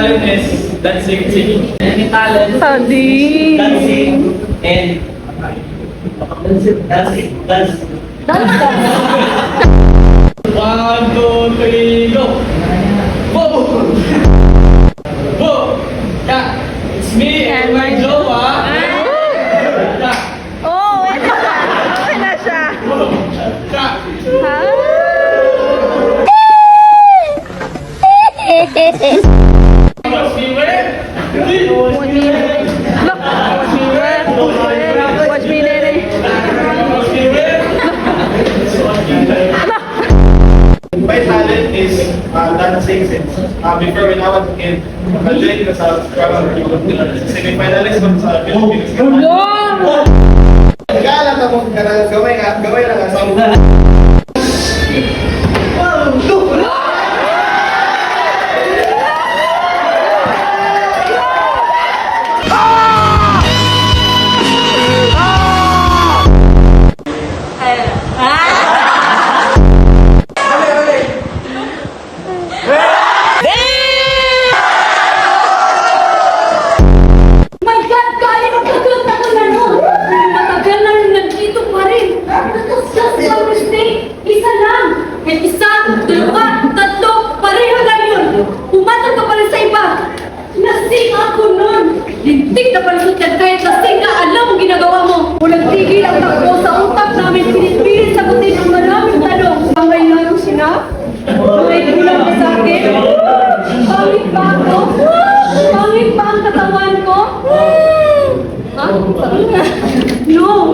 talent is dancing, singing. Any talent? Sadi. Dancing and dancing. One, two, three, go! Whoa! Whoa! Yeah, it's me and my jowa. Yeah. Oh, okay na siya. Yeah. Ha? Watch me wear. Watch me. Look, watch me wear. Watch me, nene. Watch me wear. My talent is dancing since before when I was a kid. Nag-join ko sa semi-finalist ko sa Philippines. Kala ka mo, gawin lang ang song. My God, kaya magkagod ako na no. Matagal na rin nandito pa rin. That was just one mistake. Isa lang. At isa, dalawa, tatlo, pareho na yun. Pumatol ka pa rin sa iba. Lasing ako nun. Lintik na palusot yan kahit lasing ka, alam mo ginagawa mo. Walang tigil ang takbo sa utak namin. Pinipilit sagutin ang maraming tanong. Pangay na ako sina? Pangay kulang ka sa akin? Pangit ba ako? Pangit ba ang katawan ko? Ha? No!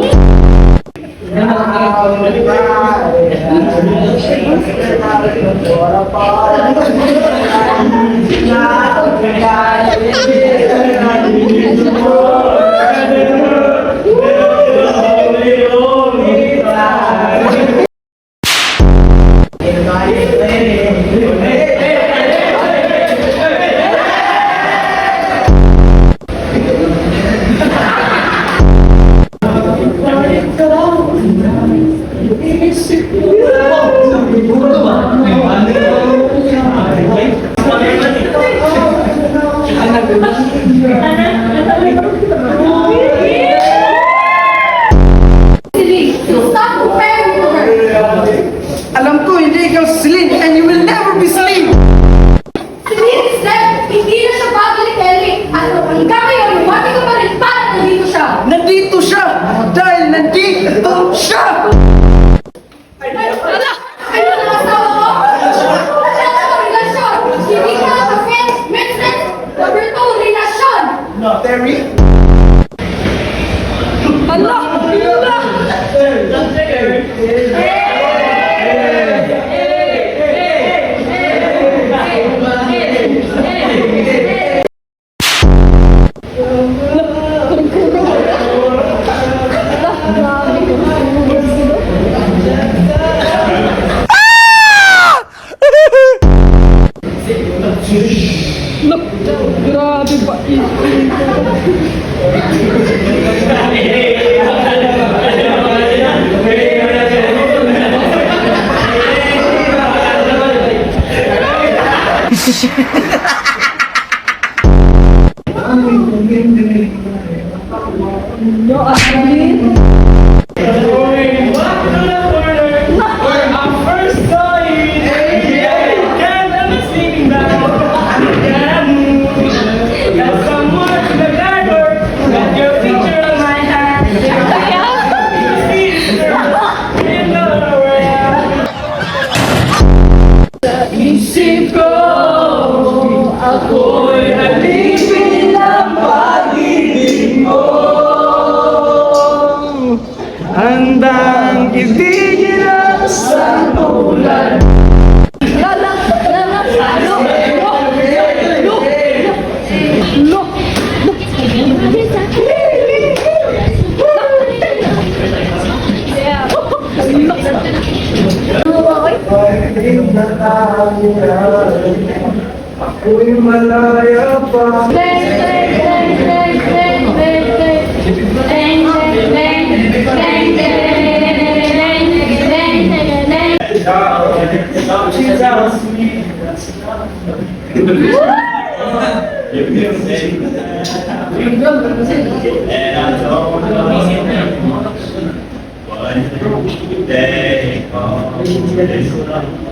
Stop comparing to her! Alam ko, hindi ikaw Celine, and you will never be Celine! Celine is dead! Hindi na siya bagay ni Kelly! At hanggang ngayon, lumati ka pa rin para nandito siya! Nandito siya! Dahil nandito siya! Ala! Ano ang asawa mo? Wala ka ng relasyon! Hindi ka na friends, mistress! Number 2, relasyon! Terry? Hala! Hala! Look, grabe ba? No, Ashley. Isip ko, ako'y alipin ng pag-ibig mo. Handang ibigin ang santulan. Lala! Lala! Lo! Lo! Lo! Lo! Ako'y malaya pa. She tells me You can say and I don't know one day comes.